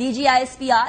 DG ISPR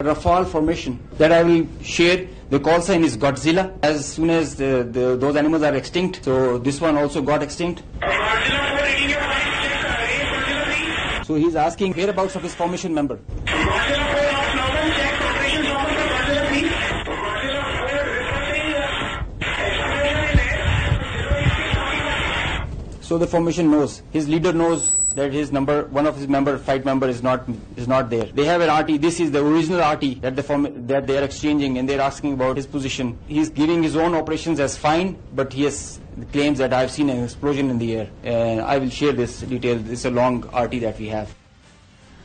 Rafale formation that I will share, the call sign is Godzilla. As soon as those animals are extinct, so this one also got extinct. So he's asking whereabouts of his formation member. So the formation knows, his leader knows that his number, one of his flight member is not there. They have an RT. This is the original RT that they are exchanging, and they are asking about his position. He is giving his own operations as fine, but he has claims that I have seen an explosion in the air. And I will share this detail. This is a long RT that we have.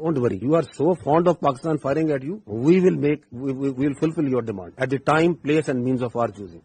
Don't worry, you are so fond of Pakistan firing at you. We will fulfill your demand at the time, place and means of our choosing.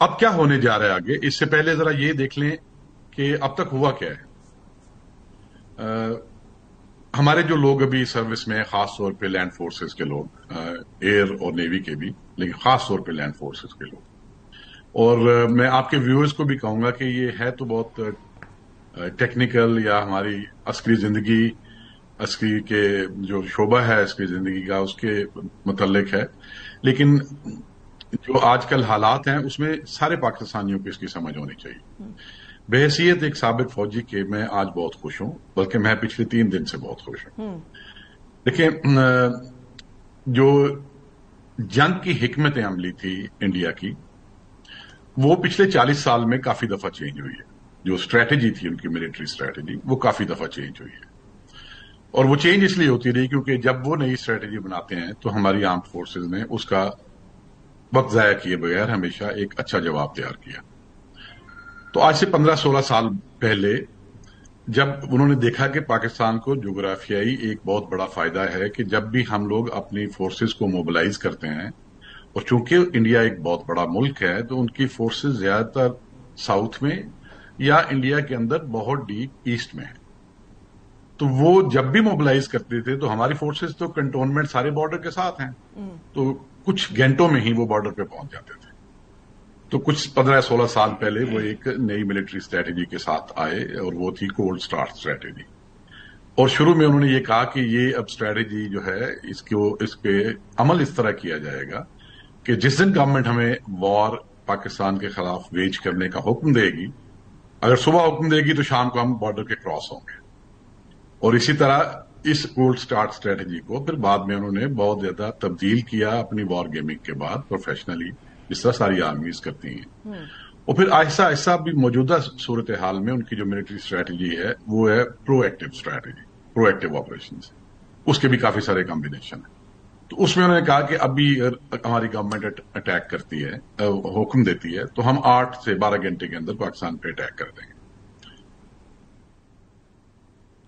اب کیا ہونے جا رہا ہے آگے، اس سے پہلے ذرا یہ دیکھ لیں کہ اب تک ہوا کیا ہے. ہمارے جو لوگ ابھی سروس میں، خاص طور پہ لینڈ فورسز کے لوگ، ایئر اور نیوی کے بھی، لیکن خاص طور پہ لینڈ فورسز کے لوگ، اور میں آپ کے ویورز کو بھی کہوں گا کہ یہ ہے تو بہت ٹیکنیکل یا ہماری عسکری زندگی، عسکری کے جو شعبہ ہے عسکری زندگی کا اس کے متعلق ہے، لیکن جو آج کل حالات ہیں اس میں سارے پاکستانیوں کو اس کی سمجھ ہونی چاہیے. بحیثیت ایک سابق فوجی کے میں آج بہت خوش ہوں، بلکہ میں پچھلے 3 دن سے بہت خوش ہوں. دیکھیں، جو جنگ کی حکمت عملی تھی انڈیا کی، وہ پچھلے 40 سال میں کافی دفعہ چینج ہوئی ہے. جو اسٹریٹجی تھی ان کی ملٹری اسٹریٹجی، وہ کافی دفعہ چینج ہوئی ہے، اور وہ چینج اس لیے ہوتی رہی کیونکہ جب وہ نئی اسٹریٹجی بناتے ہیں تو ہماری آرمڈ فورسز نے اس کا وقت ضائع کیے بغیر ہمیشہ ایک اچھا جواب تیار کیا. تو آج سے 15-16 سال پہلے جب انہوں نے دیکھا کہ پاکستان کو جغرافیائی ایک بہت بڑا فائدہ ہے کہ جب بھی ہم لوگ اپنی فورسز کو موبلائز کرتے ہیں، اور چونکہ انڈیا ایک بہت بڑا ملک ہے تو ان کی فورسز زیادہ تر ساؤتھ میں یا انڈیا کے اندر بہت ڈیپ ایسٹ میں ہے، تو وہ جب بھی موبلائز کرتے تھے تو ہماری فورسز تو کنٹونمنٹ سارے بارڈر کے ساتھ ہیں، تو کچھ گھنٹوں میں ہی وہ بارڈر پہ پہنچ جاتے تھے. تو کچھ 15-16 سال پہلے وہ ایک نئی ملٹری اسٹریٹجی کے ساتھ آئے، اور وہ تھی کولڈ اسٹارٹ اسٹریٹجی. اور شروع میں انہوں نے یہ کہا کہ یہ اب اسٹریٹجی جو ہے اس پہ عمل اس طرح کیا جائے گا کہ جس دن گورنمنٹ ہمیں وار پاکستان کے خلاف ویج کرنے کا حکم دے گی، اگر صبح حکم دے گی تو شام کو ہم بارڈر کے کراس ہوں گے. اور اسی طرح اس کولڈ اسٹارٹ اسٹریٹجی کو پھر بعد میں انہوں نے بہت زیادہ تبدیل کیا اپنی وار گیمنگ کے بعد پروفیشنلی، جس طرح ساری آرمیز کرتی ہیں. اور پھر آہستہ آہستہ بھی موجودہ صورتحال میں ان کی جو ملٹری اسٹریٹجی ہے وہ ہے پرو ایکٹیو اسٹریٹجی، پرو ایکٹیو آپریشنز. اس کے بھی کافی سارے کمبینیشن ہیں. تو اس میں انہوں نے کہا کہ ابھی ہماری گورنمنٹ اٹیک کرتی ہے، حکم دیتی ہے، تو ہم 8 سے 12 گھنٹے کے اندر پاکستان پہ اٹیک کر دیں گے.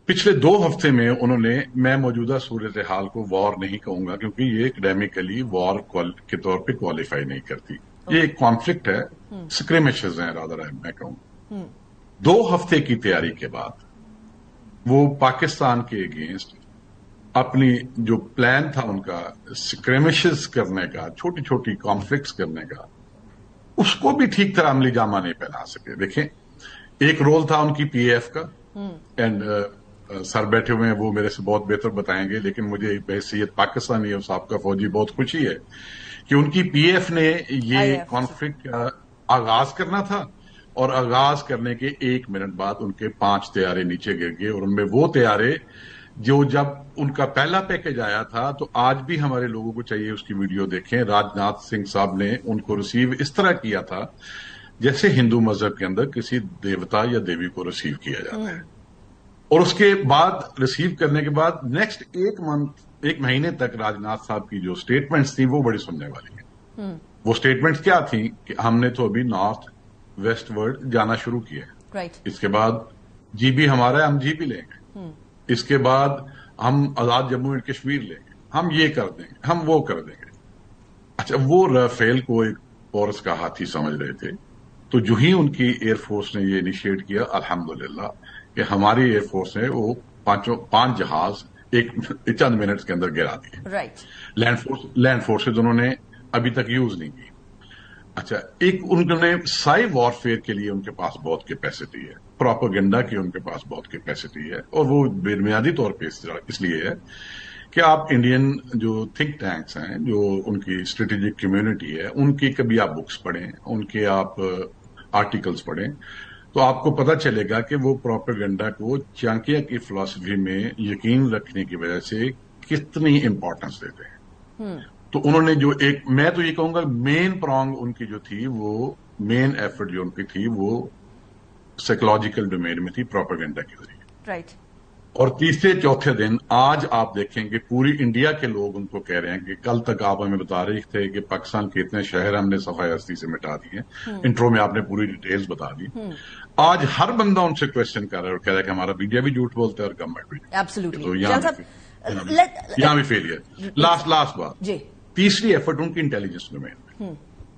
پچھلے 2 ہفتے میں انہوں نے، میں موجودہ صورتحال کو وار نہیں کہوں گا کیونکہ یہ اکیڈیمکلی وار کے طور پہ کوالیفائی نہیں کرتی، یہ ایک کانفلکٹ ہے، سکریمشز ہیں رادر میں کہوں. 2 ہفتے کی تیاری کے بعد وہ پاکستان کے اگینسٹ اپنی جو پلان تھا ان کا سکریمشز کرنے کا، چھوٹی چھوٹی کانفلکٹس کرنے کا، اس کو بھی ٹھیک طرح عملی جامہ نہیں پہنا سکے. دیکھیں، ایک رول تھا ان کی پی ایف کا، اینڈ سر بیٹھے ہوئے ہیں وہ میرے سے بہت بہتر بتائیں گے، لیکن مجھے بحیثیت پاکستانی اور سابقہ فوجی بہت خوشی ہے کہ ان کی پی ایف نے یہ کانفلکٹ کا آغاز کرنا تھا، اور آغاز کرنے کے 1 منٹ بعد ان کے 5 طیارے نیچے گر گئے. اور ان میں وہ طیارے جو جب ان کا پہلا پیکج آیا تھا، تو آج بھی ہمارے لوگوں کو چاہیے اس کی ویڈیو دیکھیں، راج ناتھ سنگھ صاحب نے ان کو ریسیو اس طرح کیا تھا جیسے ہندو مذہب کے اندر کسی دیوتا یا دیوی کو ریسیو کیا جاتا ہے. اور اس کے بعد ریسیو کرنے کے بعد نیکسٹ 1 مہینے تک راج ناتھ صاحب کی جو سٹیٹمنٹس تھیں وہ بڑی سننے والی ہیں. وہ سٹیٹمنٹس کیا تھیں کہ ہم نے تو ابھی نارتھ ویسٹ ورڈ جانا شروع کیا ہے، اس کے بعد جی بھی ہمارا ہے، ہم جی بھی لیں گے، اس کے بعد ہم آزاد جموں اینڈ کشمیر لیں گے، ہم یہ کر دیں گے، ہم وہ کر دیں گے. اچھا، وہ رافیل کو ایک پورس کا ہاتھی سمجھ رہے تھے، تو جو ہی ان کی ایئر فورس نے یہ انیشیٹ کیا، الحمدللہ کہ ہماری ایئر فورس نے وہ 5 جہاز چند منٹس کے اندر گرا دیے. لینڈ فورسز انہوں نے ابھی تک یوز نہیں کی. اچھا، ایک انہوں نے سائی وارفیئر کے لیے ان کے پاس بہت کیپیسٹی ہے، پروپیگنڈا کی ان کے پاس بہت کیپیسٹی ہے، اور وہ بنیادی طور پہ اس لیے ہے کہ آپ انڈین جو تھنک ٹینکس ہیں، جو ان کی اسٹریٹجک کمیونٹی ہے، ان کی کبھی آپ بکس پڑھیں، ان کے آپ آرٹیکلس پڑھیں، تو آپ کو پتا چلے گا کہ وہ پروپیگنڈا کو چانکیہ کی فلسفی میں یقین رکھنے کی وجہ سے کتنی امپورٹنس دیتے ہیں. تو انہوں نے جو میں تو یہ کہوں گا مین پرانگ ان کی جو تھی، وہ مین ایفرٹ جو ان کی تھی وہ سائیکولوجیکل ڈومین میں تھی، پروپیگنڈا کے ذریعے. اور تیسرے چوتھے دن آج آپ دیکھیں کہ پوری انڈیا کے لوگ ان کو کہہ رہے ہیں کہ کل تک آپ ہمیں بتا رہے تھے کہ پاکستان کے اتنے شہر ہم نے صفحہ ہستی سے مٹا دیے، انٹرو میں آپ نے پوری ڈیٹیلز بتا دی. آج ہر بندہ ان سے کوشچن کر رہا ہے اور کہہ رہا ہے کہ ہمارا میڈیا بھی جھوٹ بولتا ہے اور گورنمنٹ بھی. تو یہاں بھی فیلئر. لاسٹ بات، تیسری ایفرٹ ان کی انٹیلیجنس ڈومین میں.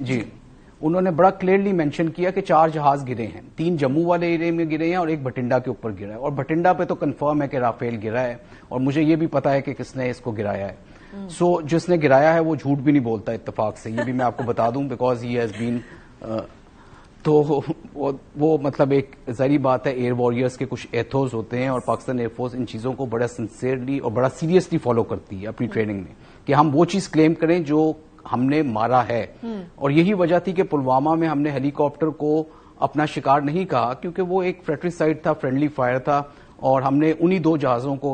جی انہوں نے بڑا کلیئرلی مینشن کیا کہ 4 جہاز گرے ہیں، 3 جموں والے ایریا میں گرے ہیں اور 1 بھٹنڈا کے اوپر گرا ہے، اور بھٹنڈا پہ تو کنفرم ہے کہ رافیل گرا ہے، اور مجھے یہ بھی پتا ہے کہ کس نے اس کو گرایا ہے. سو جس نے گرایا ہے وہ جھوٹ بھی نہیں بولتا اتفاق سے، یہ بھی میں آپ کو بتا دوں، بیکاز ہی ہیز بین. تو وہ مطلب ایک ظاہری بات ہے، ایئر وارئرس کے کچھ ایتھوز ہوتے ہیں، اور پاکستان ایئر فورس ان چیزوں کو بڑا سنسیئرلی اور بڑا سیریسلی فالو کرتی ہے اپنی ٹریننگ میں، کہ ہم وہ چیز کلیم کریں جو ہم نے مارا ہے. اور یہی وجہ تھی کہ پلوامہ میں ہم نے ہیلی کاپٹر کو اپنا شکار نہیں کہا، کیونکہ وہ ایک فریٹریسائڈ تھا، فرینڈلی فائر تھا، اور ہم نے انہی 2 جہازوں کو،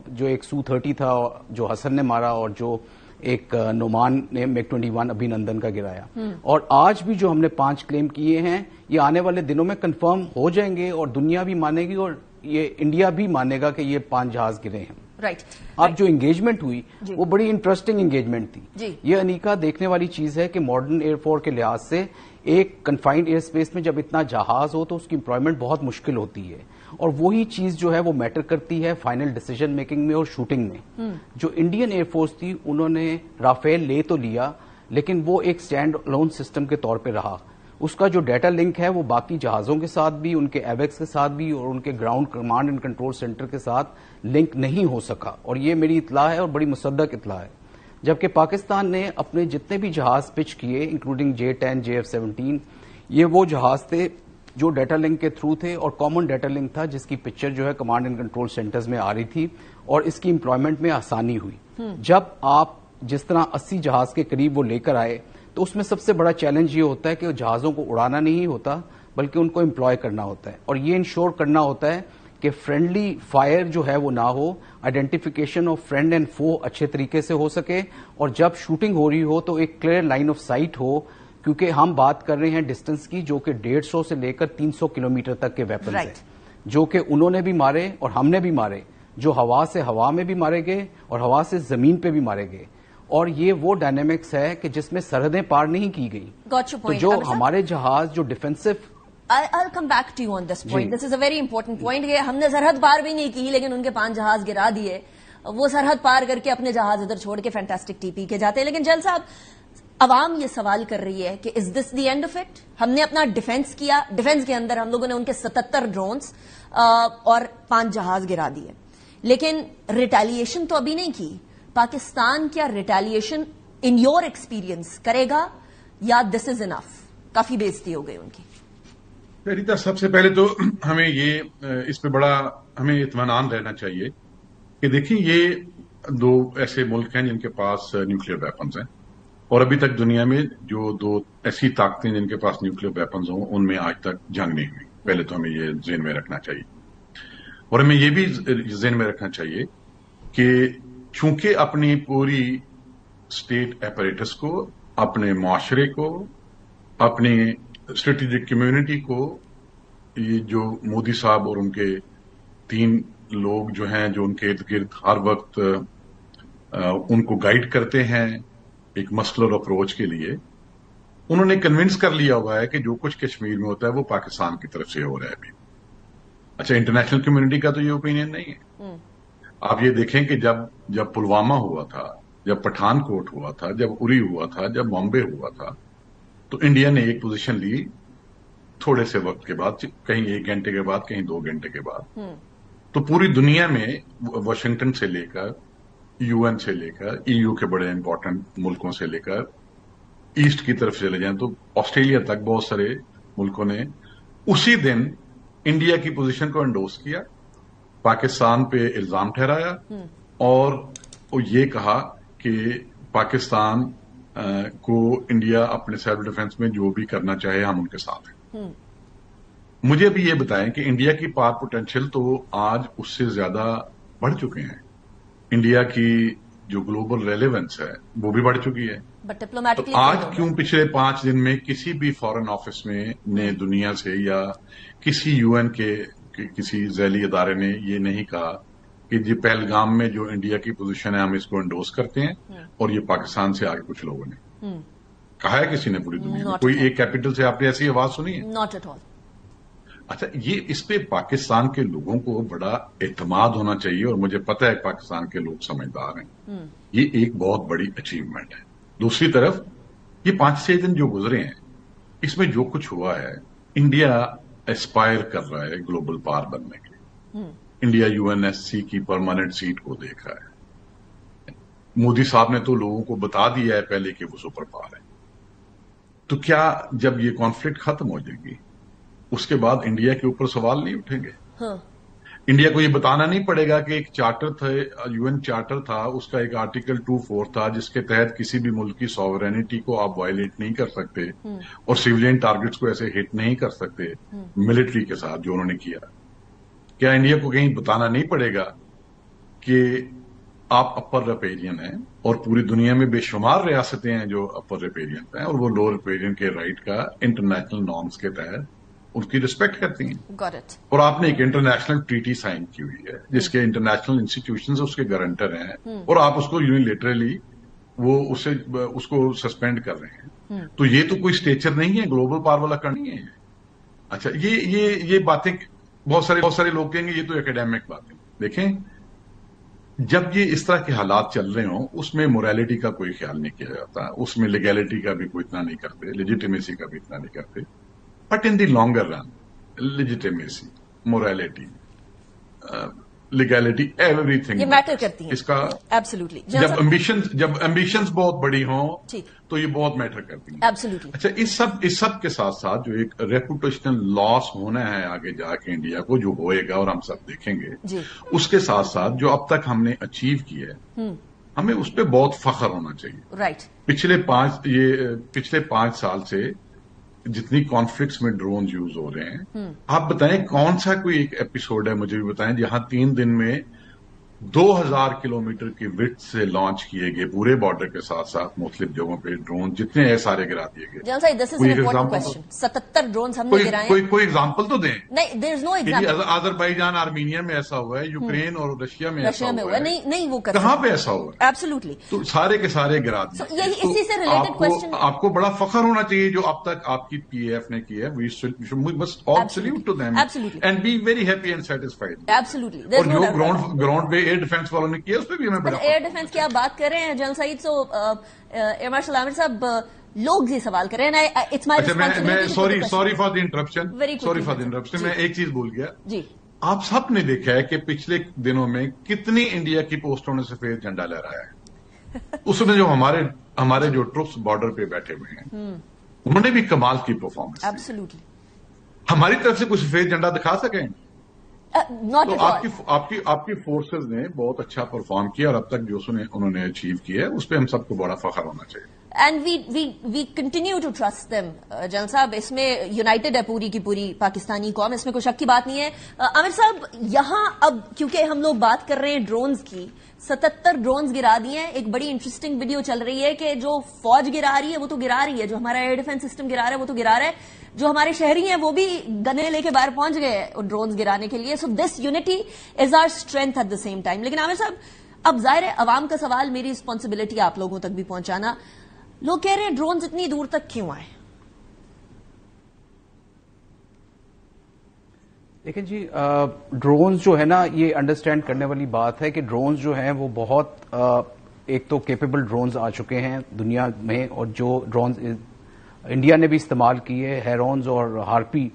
جو ایک سو-30 تھا جو حسن نے مارا اور جو ایک نعمان نے MiG-21 ابھی نندن کا گرایا. اور آج بھی جو ہم نے 5 کلیم کیے ہیں یہ آنے والے دنوں میں کنفرم ہو جائیں گے، اور دنیا بھی مانے گی اور یہ انڈیا بھی مانے گا کہ یہ 5 جہاز گرے ہیں. رائٹ. اب جو انگیجمنٹ ہوئی وہ بڑی انٹرسٹنگ انگیجمنٹ تھی. جی. یہ انیکا دیکھنے والی چیز ہے کہ ماڈرن ایئر فورس کے لحاظ سے ایک کنفائنڈ ایئر اسپیس میں جب اتنا جہاز ہو تو اس کی امپلائمنٹ بہت مشکل ہوتی ہے، اور وہی چیز جو ہے وہ میٹر کرتی ہے فائنل ڈیسیجن میکنگ میں اور شوٹنگ میں. جو انڈین ایئر فورس تھی انہوں نے رافیل لے تو لیا، لیکن وہ ایک اسٹینڈ الون سسٹم کے طور پہ رہا. اس کا جو ڈیٹا لنک ہے وہ باقی جہازوں کے ساتھ بھی، ان کے ایویکس کے ساتھ بھی، اور ان کے ground command and control centre کے ساتھ لنک نہیں ہو سکا. اور یہ میری اطلاع ہے اور بڑی مصدق اطلاع ہے. جبکہ پاکستان نے اپنے جتنے بھی جہاز پچ کیے انکلوڈنگ J-10 JF-17 یہ وہ جہاز تھے جو ڈیٹا لنک کے تھرو تھے، اور کامن ڈیٹا لنک تھا جس کی پکچر جو ہے کمانڈ اینڈ کنٹرول سینٹرز میں آ رہی تھی، اور اس کی امپلائمنٹ میں آسانی ہوئی. جب آپ جس طرح 80 جہاز کے قریب وہ لے کر آئے تو اس میں سب سے بڑا چیلنج یہ ہوتا ہے کہ جہازوں کو اڑانا نہیں ہوتا بلکہ ان کو امپلوائے کرنا ہوتا ہے، اور یہ انشور کرنا ہوتا ہے کہ فرینڈلی فائر جو ہے وہ نہ ہو، آئیڈینٹیفیکیشن آف فرینڈ اینڈ فو اچھے طریقے سے ہو سکے، اور جب شوٹنگ ہو رہی ہو تو ایک کلیئر لائن آف سائٹ ہو، کیونکہ ہم بات کر رہے ہیں ڈسٹنس کی جو کہ 150 سے لے کر 300 کلومیٹر تک کے ویپنز ہیں، جو کہ انہوں نے بھی مارے اور ہم نے بھی مارے، جو ہوا سے ہوا میں بھی مارے گئے اور ہوا سے زمین پہ بھی مارے گئے. اور یہ وہ ڈائنامکس ہے کہ جس میں سرحدیں پار نہیں کی گئی. تو جو ہمارے جہاز جو defensive I'll come back to you on this point. This is a very important point. کہ ہم نے سرحد پار بھی نہیں کی لیکن ان کے 5 جہاز گرا دیے، وہ سرحد پار کر کے اپنے جہاز ادھر چھوڑ کے فینٹاسٹک ٹی پی کے جاتے ہیں. لیکن جل صاحب عوام یہ سوال کر رہی ہے کہ از دس دی اینڈ آف اٹ؟ ہم نے اپنا ڈیفینس کیا، ڈیفینس کے اندر ہم لوگوں نے ان کے 77 ڈرونز اور 5 جہاز گرا دیے، لیکن ریٹیلیشن تو ابھی نہیں کی. پاکستان کیا ریٹیلیشن ان یور ایکسپیرینس کرے گا یا دس از انف؟ کافی بے عزتی ہو گئی ان کی. ریتا، سب سے پہلے تو ہمیں یہ اس پہ بڑا ہمیں اطمینان رہنا چاہیے کہ دیکھیں یہ 2 ایسے ملک ہیں جن کے پاس نیوکلیر ویپنز ہیں، اور ابھی تک دنیا میں جو 2 ایسی طاقتیں جن کے پاس نیوکلیر ویپنز ہوں ان میں آج تک جنگ نہیں ہوئی. پہلے تو ہمیں یہ ذہن میں رکھنا چاہیے، اور ہمیں یہ بھی ذہن میں رکھنا چاہیے کہ چونکہ اپنی پوری اسٹیٹ ایپریٹس کو، اپنے معاشرے کو، اپنی اسٹریٹجک کمیونٹی کو، یہ جو مودی صاحب اور ان کے 3 لوگ جو ہیں جو ان کے ارد گرد ہر وقت ان کو گائیڈ کرتے ہیں ایک مسلر اپروچ کے لیے، انہوں نے کنونس کر لیا ہوا ہے کہ جو کچھ کشمیر میں ہوتا ہے وہ پاکستان کی طرف سے ہو رہا ہے ابھی. اچھا، انٹرنیشنل کمیونٹی کا تو یہ اوپینین نہیں ہے. آپ یہ دیکھیں کہ جب پلوامہ ہوا تھا، جب پٹھان کوٹ ہوا تھا، جب اری ہوا تھا، جب بامبے ہوا تھا، تو انڈیا نے ایک پوزیشن لی تھوڑے سے وقت کے بعد، کہیں 1 گھنٹے کے بعد، کہیں 2 گھنٹے کے بعد. تو پوری دنیا میں واشنگٹن سے لے کر UN سے لے کر EU کے بڑے امپورٹنٹ ملکوں سے لے کر ایسٹ کی طرف چلے جائیں تو آسٹریلیا تک بہت سارے ملکوں نے اسی دن انڈیا کی پوزیشن کو انڈورس کیا، پاکستان پہ الزام ٹھہرایا، اور وہ یہ کہا کہ پاکستان کو انڈیا اپنے سیلف ڈیفنس میں جو بھی کرنا چاہے ہم ان کے ساتھ ہیں. مجھے ابھی یہ بتائیں کہ انڈیا کی پاور پوٹینشیل تو آج اس سے زیادہ بڑھ چکے ہیں. انڈیا کی جو گلوبل ریلیونس ہے وہ بھی بڑھ چکی ہے. تو آج کیوں پچھلے 5 دن میں کسی بھی فارن آفس میں نے دنیا سے یا کسی UN کے کسی ذیلی ادارے نے یہ نہیں کہا کہ یہ پہلگام میں جو انڈیا کی پوزیشن ہے ہم اس کو انڈورس کرتے ہیں، اور یہ پاکستان سے آگے کچھ لوگوں نے کہا ہے کسی نے پوری دنیا میں؟ کوئی ایک کیپٹل سے آپ نے ایسی آواز سنی ہے؟ Not at all. اچھا، یہ اس پہ پاکستان کے لوگوں کو بڑا اعتماد ہونا چاہیے، اور مجھے پتا ہے پاکستان کے لوگ سمجھدار ہیں. یہ ایک بہت بڑی اچیومنٹ ہے. دوسری طرف یہ 5-6 دن جو گزرے ہیں اس میں جو کچھ ہوا ہے، انڈیا اسپائر کر رہا ہے گلوبل پاور بننے کے لیے. انڈیا UNSC کی پرماننٹ سیٹ کو دیکھ رہا ہے. مودی صاحب نے تو لوگوں کو بتا دیا ہے پہلے کہ وہ سپر پاور ہے. تو کیا جب یہ کانفلکٹ ختم ہو جائے گی اس کے بعد انڈیا کے اوپر سوال نہیں اٹھیں گے؟ انڈیا کو یہ بتانا نہیں پڑے گا کہ ایک چارٹر تھا، UN چارٹر تھا، اس کا ایک آرٹیکل 24 تھا جس کے تحت کسی بھی ملک کی سوورینٹی کو آپ وائلیٹ نہیں کر سکتے اور سیولین ٹارگٹس کو ایسے ہٹ نہیں کر سکتے ملٹری کے ساتھ جو انہوں نے کیا. کیا انڈیا کو کہیں بتانا نہیں پڑے گا کہ آپ اپر ریپیرین ہیں اور پوری دنیا میں بے شمار ریاستیں ہیں جو اپر ریپیرین ہیں اور وہ لوور ریپیرین کے رائٹ کا انٹرنیشنل نارمز کے تحت ان کی رسپیکٹ کرتی ہیں. اور آپ نے ایک انٹرنیشنل ٹریٹی سائن کی ہوئی ہے جس کے انٹرنیشنل انسٹیٹیوشنز اس کے گارنٹر ہیں اور آپ اس کو یونیلیٹرلی وہ اس کو سسپینڈ کر رہے ہیں. تو یہ تو کوئی اسٹیچر نہیں ہے، گلوبل پاور والا کا نہیں ہے. اچھا یہ باتیں بہت سارے لوگ کہیں گے یہ تو اکیڈیمک باتیں. دیکھیں جب یہ اس طرح کے حالات چل رہے ہوں اس میں موریلٹی کا کوئی خیال نہیں کیا جاتا، اس میں لیگیلٹی کا بھی کوئی اتنا نہیں کرتے، لیجیٹیمیسی کا بھی اتنا نہیں کرتے. But in the longer run legitimacy, morality, legality, every thing یہ میٹر کرتی ہیں اس کا. ایبسولوٹلی. جب امبیشنز بہت بڑی ہوں تو یہ بہت میٹر کرتی ہیں. ایبسولوٹلی. اچھا اس سب کے ساتھ ساتھ جو ایک ریپوٹیشنل لاس ہونا ہے آگے جا کے انڈیا کو، جو ہوئے گا اور ہم سب دیکھیں گے، اس کے ساتھ ساتھ جو اب تک ہم نے اچیو کیا ہے ہمیں اس پہ بہت فخر ہونا چاہیے. رائٹ. پچھلے 5 سال سے جتنی کانفلکٹس میں ڈرون یوز ہو رہے ہیں، آپ بتائیں کون سا کوئی ایک ایپیسوڈ ہے مجھے بھی بتائیں جہاں 3 دن میں 2000 کلومیٹر کی وڈتھ سے لانچ کیے گئے پورے بارڈر کے ساتھ ساتھ مختلف جگہوں پہ ڈرون جتنے ہیں سارے گرا دیے گئے. جنرل صاحب this is an important question. 77 drones ہم نے گرائے ہیں. کوئی ایگزامپل تو دیں. نہیں، there is no example. Azerbaijan Armenia میں ایسا ہوا ہے، یوکرین اور رشیا میں ایسا ہوا ہے. نہیں وہ کہاں پہ ایسا ہوا ہے؟ ایبسولوٹلی. تو سارے کے سارے گرا دیے. یہی اسی سے ریلیٹڈ کوسچن. آپ کو بڑا فخر ہونا چاہیے جو اب تک آپ کی PAF نے کیا ہے. We must all salute to them and be very happy and satisfied. Absolutely. اور جو گراؤنڈ پہ ایئر ڈیفینس والوں نے کیا اس پہ بھی ہمیں بڑا. ایئر ڈیفینس کی آپ بات کر رہے ہیں general Saeed, so air marshal Aamir sahab لوگ یہ سوال کر رہے ہیں. It's my responsibility. Sorry for the interruption. میں ایک چیز بھول گیا. جی. آپ سب نے دیکھا ہے کہ پچھلے دنوں میں کتنی انڈیا کی پوسٹوں نے سفید جھنڈا لہرایا ہے. اس میں جو ہمارے جو ٹروپس بارڈر پہ بیٹھے ہوئے ہیں انہوں نے بھی کمال کی پرفارمنس. ایبسولوٹلی. ہماری طرف سے کوئی سفید جھنڈا دکھا سکیں؟ ناٹ تو آپ کی فورسز نے بہت اچھا پرفارم کیا اور اب تک جو انہوں نے اچیو کیا ہے اس پہ ہم سب کو بڑا فخر ہونا چاہیے. And we continue to trust them. General sahab اس میں یونائٹڈ ہے پوری کی پوری پاکستانی قوم، اس میں کوئی شک کی بات نہیں ہے. عامر صاحب یہاں اب کیونکہ ہم لوگ بات کر رہے ہیں ڈرونز کی، 77 ڈرونز گرا دیے ہیں. ایک بڑی انٹرسٹنگ ویڈیو چل رہی ہے کہ جو فوج گرا رہی ہے وہ تو گرا رہی ہے، جو ہمارا ایئر ڈیفینس سسٹم گرا رہا ہے وہ تو گرا رہا ہے، جو ہمارے شہری ہیں وہ بھی گنے لے کے باہر پہنچ گئے ڈرونز گرانے کے لیے. So this unity is our strength at the same time. لیکن عامر صاحب اب ظاہر ہے عوام کا سوال، میری رسپانسبلٹی آپ لوگوں تک بھی پہنچانا. لوگ کہہ رہے ہیں ڈرونز اتنی دور تک کیوں آئے؟ دیکھیں جی، ڈرونز جو ہے نا، یہ انڈرسٹینڈ کرنے والی بات ہے کہ ڈرونز جو ہیں وہ بہت ایک تو کیپیبل ڈرونز آ چکے ہیں دنیا میں، اور جو ڈرونز انڈیا نے بھی استعمال کیے، ہیرونز اور ہارپی،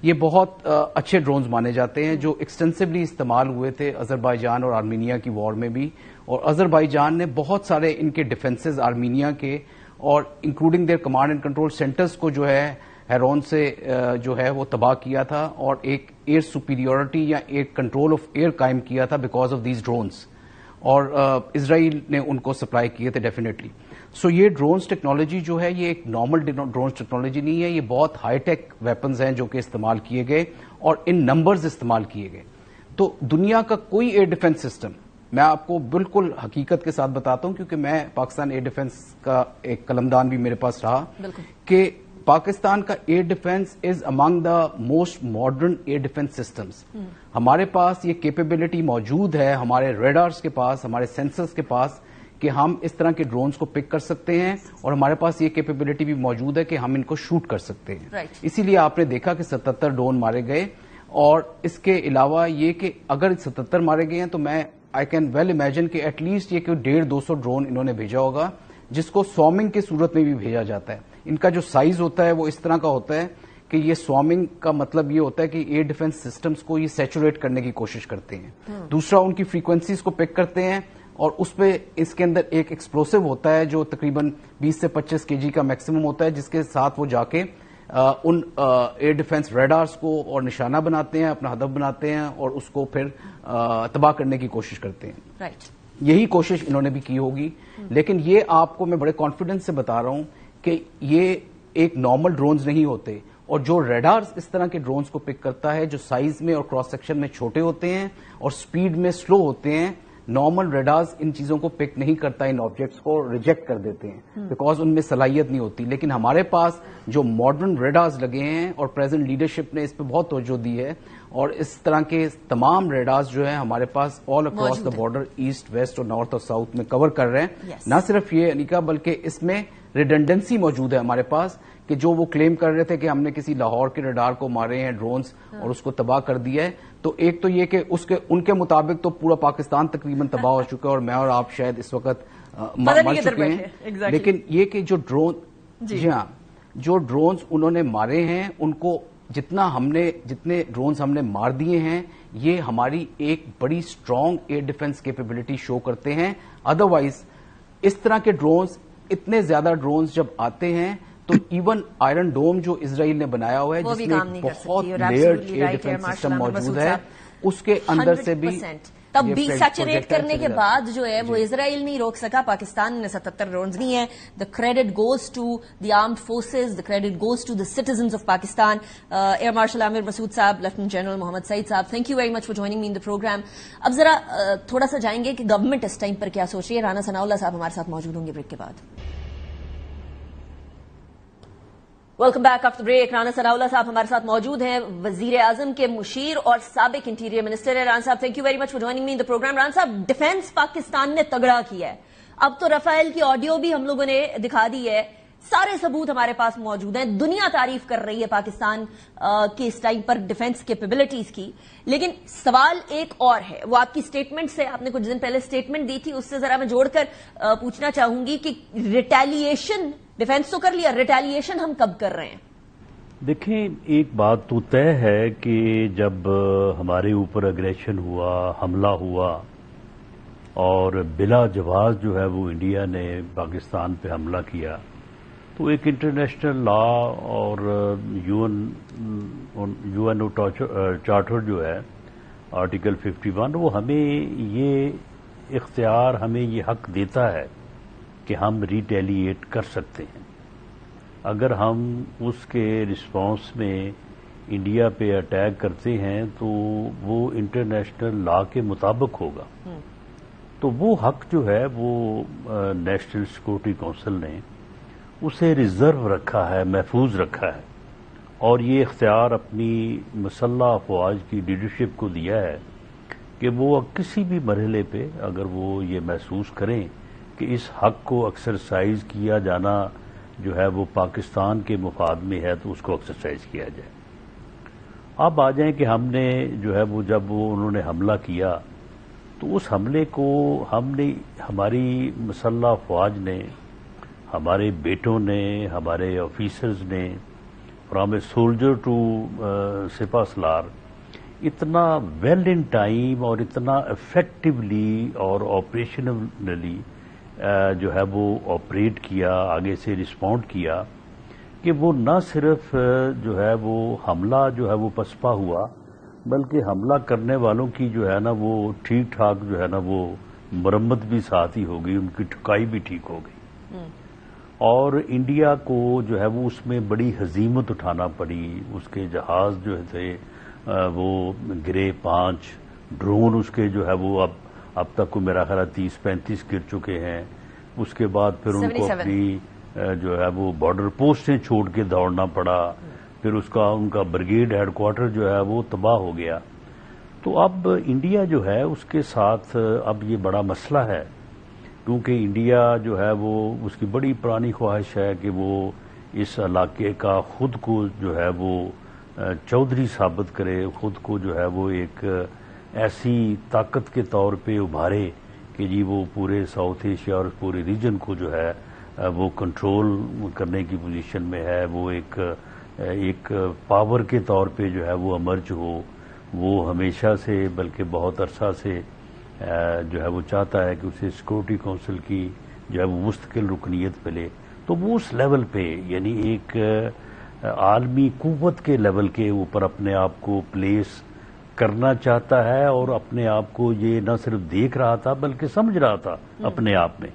یہ بہت اچھے ڈرونز مانے جاتے ہیں جو ایکسٹینسولی استعمال ہوئے تھے آذربائیجان اور آرمینیا کی وار میں بھی. اور آذربائیجان نے بہت سارے ان کے ڈیفنسز آرمینیا کے اور including their command and control centres کو جو ہے ہیرون سے جو ہے وہ تباہ کیا تھا اور ایک ایئر سپیریورٹی یا ایک کنٹرول آف ایئر قائم کیا تھا بیکاز آف دیز ڈرونز. اور اسرائیل نے ان کو سپلائی کیے تھے ڈیفینیٹلی. سو یہ ڈرونز ٹیکنالوجی جو ہے یہ ایک نارمل ڈرونز ٹیکنالوجی نہیں ہے، یہ بہت ہائی ٹیک ویپنز ہیں جو کہ استعمال کیے گئے اور ان نمبرز استعمال کیے گئے. تو دنیا کا کوئی ایئر ڈیفنس سسٹم، میں آپ کو بالکل حقیقت کے ساتھ بتاتا ہوں کیونکہ میں پاکستان ایئر ڈیفنس کا ایک قلمدان بھی میرے پاس رہا، کہ پاکستان کا air defence is among the most modern air defence systems. ہمارے پاس یہ کیپیبلٹی موجود ہے، ہمارے ریڈارز کے پاس، ہمارے سینسرز کے پاس، کہ ہم اس طرح کے ڈرونز کو پک کر سکتے ہیں اور ہمارے پاس یہ کیپیبلٹی بھی موجود ہے کہ ہم ان کو شوٹ کر سکتے ہیں. اسی لیے آپ نے دیکھا کہ 77 ڈرون مارے گئے. اور اس کے علاوہ یہ کہ اگر 77 مارے گئے ہیں تو میں آئی کین ویل امیجن کہ ایٹ لیسٹ یہ کہ 150-200 ڈرون انہوں نے بھیجا ہوگا جس کو سوارمنگ کی صورت میں بھی بھیجا جاتا ہے. ان کا جو سائز ہوتا ہے وہ اس طرح کا ہوتا ہے کہ یہ سوارمنگ کا مطلب یہ ہوتا ہے کہ ایئر ڈیفنس سسٹمز کو یہ سیچوریٹ کرنے کی کوشش کرتے ہیں. دوسرا ان کی فریکوینسیز کو پک کرتے ہیں اور اس پہ اس کے اندر ایک ایکسپلوسو ہوتا ہے جو تقریباً 20 سے 25 kg کا میکسیمم ہوتا ہے, جس کے ساتھ وہ جا کے ان ایئر ڈیفنس ریڈارز کو اور نشانہ بناتے ہیں, اپنا ہدف بناتے ہیں اور اس کو پھر تباہ کرنے کی کوشش کرتے ہیں. رائٹ, یہی کوشش انہوں نے بھی کی ہوگی. لیکن یہ آپ کو میں بڑے کانفیڈنس سے بتا رہا ہوں کہ یہ ایک نارمل ڈرونز نہیں ہوتے, اور جو ریڈارز اس طرح کے ڈرونز کو پک کرتا ہے جو سائز میں اور کراس سیکشن میں چھوٹے ہوتے ہیں اور سپیڈ میں سلو ہوتے ہیں, نارمل ریڈارز ان چیزوں کو پک نہیں کرتا, ان آبجیکٹس کو ریجیکٹ کر دیتے ہیں بیکاز ان میں صلاحیت نہیں ہوتی. لیکن ہمارے پاس جو ماڈرن ریڈارز لگے ہیں اور پریزنٹ لیڈرشپ نے اس پہ بہت توجہ دی ہے, اور اس طرح کے تمام ریڈارز جو ہیں ہمارے پاس all across the border east west اور نارتھ اور ساؤتھ میں کور کر رہے ہیں. نہ صرف یہ انیکا, بلکہ اس میں ریڈنڈنسی موجود ہے ہمارے پاس کہ جو وہ کلیم کر رہے تھے کہ ہم نے کسی لاہور کے ریڈار کو مارے ہیں ڈرونز اور اس کو تباہ کر دیا ہے, تو ایک تو یہ کہ ان کے مطابق تو پورا پاکستان تقریباً تباہ ہو چکا ہے اور میں اور آپ شاید اس وقت مر چکے ہیں. لیکن یہ کہ جو ڈرون, جی ہاں, جو ڈرونز انہوں نے مارے ہیں ان کو جتنے ڈرونز ہم نے مار دیے ہیں, یہ ہماری ایک بڑی اسٹرانگ ایئر ڈیفنس کیپیبلٹی شو کرتے ہیں. ادروائز اس طرح کے ڈرونز, اتنے زیادہ ڈرونز جب آتے ہیں تو ایون آئرن ڈوم جو اسرائیل نے بنایا ہوا ہے جس میں بہت لیئرڈ ایئر ڈیفنس سسٹم موجود ہے, اس کے اندر سے بھی تب بھی سیچوریٹ کرنے کے بعد جو ہے وہ اسرائیل نہیں روک سکا, پاکستان نے 77 ڈرونز نہیں ہے. The credit goes to the armed forces, the credit goes to the citizens of Pakistan. Air marshal Aamir Masood صاحب, لیفٹنٹ جنرل محمد سعید صاحب, thank you very much for joining me in the programme. اب ذرا تھوڑا سا جائیں گے کہ گورنمنٹ اس ٹائم پر کیا سوچ رہی ہے. رانا ثناء اللہ صاحب ہمارے ساتھ موجود ہوں گے بریک کے بعد. Welcome back after break. Rana Sanaullah صاحب ہمارے ساتھ موجود ہیں, وزیر اعظم کے مشیر اور سابق انٹیریئر منسٹر ہے. Rana sahab, thank you very much for joining me in the programme. Rana sahab, defence Pakistan نے تگڑا کیا ہے. اب تو رفیل کی آڈیو بھی ہم لوگوں نے دکھا دی ہے, سارے ثبوت ہمارے پاس موجود ہیں. دنیا تعریف کر رہی ہے پاکستان کے اس ٹائم پر ڈیفینس کیپیبلٹیز کی. لیکن سوال ایک اور ہے, وہ آپ کی اسٹیٹمنٹ سے, آپ نے کچھ دن پہلے اسٹیٹمنٹ دی تھی, اس سے ذرا میں جوڑ کر پوچھنا چاہوں گی کہ ریٹیلیشن, ڈیفینس تو کر لیا, ریٹیلیشن ہم کب کر رہے ہیں؟ دیکھیں, ایک بات تو طے ہے کہ جب ہمارے اوپر اگریشن ہوا, حملہ ہوا اور بلا جواز جو ہے وہ انڈیا نے پاکستان پہ حملہ کیا, تو ایک انٹرنیشنل لا اور یو این او چارٹر جو ہے آرٹیکل 51, وہ ہمیں یہ اختیار, ہمیں یہ حق دیتا ہے کہ ہم ریٹیلیٹ کر سکتے ہیں. اگر ہم اس کے رسپانس میں انڈیا پہ اٹیک کرتے ہیں تو وہ انٹرنیشنل لا کے مطابق ہوگا. تو وہ حق جو ہے وہ نیشنل سیکورٹی کونسل نے اسے ریزرو رکھا ہے, محفوظ رکھا ہے, اور یہ اختیار اپنی مسلح افواج کی لیڈرشپ کو دیا ہے کہ وہ کسی بھی مرحلے پہ اگر وہ یہ محسوس کریں کہ اس حق کو ایکسرسائز کیا جانا جو ہے وہ پاکستان کے مفاد میں ہے تو اس کو ایکسرسائز کیا جائے. اب آ جائیں کہ ہم نے جو ہے وہ جب وہ انہوں نے حملہ کیا تو اس حملے کو ہم نے, ہماری مسلح افواج نے, ہمارے بیٹوں نے, ہمارے آفیسرز نے, فرام اے سولجر ٹو سپاہ سالار, اتنا ویل ان ٹائم اور اتنا افیکٹولی اور آپریشنلی جو ہے وہ آپریٹ کیا, آگے سے رسپونڈ کیا کہ وہ نہ صرف جو ہے وہ حملہ جو ہے وہ پسپا ہوا, بلکہ حملہ کرنے والوں کی جو ہے نا وہ ٹھیک ٹھاک جو ہے نا وہ مرمت بھی ساتھ ہی ہو گئی, ان کی ٹھکائی بھی ٹھیک ہو گئی. اور انڈیا کو جو ہے وہ اس میں بڑی ہزیمت اٹھانا پڑی. اس کے جہاز جو تھے وہ گرے, 5 ڈرون اس کے جو ہے وہ اب تک کو میرا خیال 30-35 گر چکے ہیں. اس کے بعد پھر ان کو اپنی جو ہے وہ بارڈر پوسٹیں چھوڑ کے دوڑنا پڑا. پھر ان کا بریگیڈ ہیڈ کوارٹر جو ہے وہ تباہ ہو گیا. تو اب انڈیا جو ہے اس کے ساتھ اب یہ بڑا مسئلہ ہے, کیونکہ انڈیا جو ہے وہ اس کی بڑی پرانی خواہش ہے کہ وہ اس علاقے کا خود کو جو ہے وہ چودھری ثابت کرے, خود کو جو ہے وہ ایک ایسی طاقت کے طور پہ ابھارے کہ جی وہ پورے ساؤتھ ایشیا اور پورے ریجن کو جو ہے وہ کنٹرول کرنے کی پوزیشن میں ہے، وہ ایک پاور کے طور پہ جو ہے وہ امرج ہو، وہ ہمیشہ سے بلکہ بہت عرصہ سے جو ہے وہ چاہتا ہے کہ اسے سیکورٹی کونسل کی جو ہے وہ مستقل رکنیت ملے، تو وہ اس لیول پہ یعنی ایک عالمی قوت کے لیول کے اوپر اپنے آپ کو پلیس کرنا چاہتا ہے، اور اپنے آپ کو یہ نہ صرف دیکھ رہا تھا بلکہ سمجھ رہا تھا اپنے آپ میں۔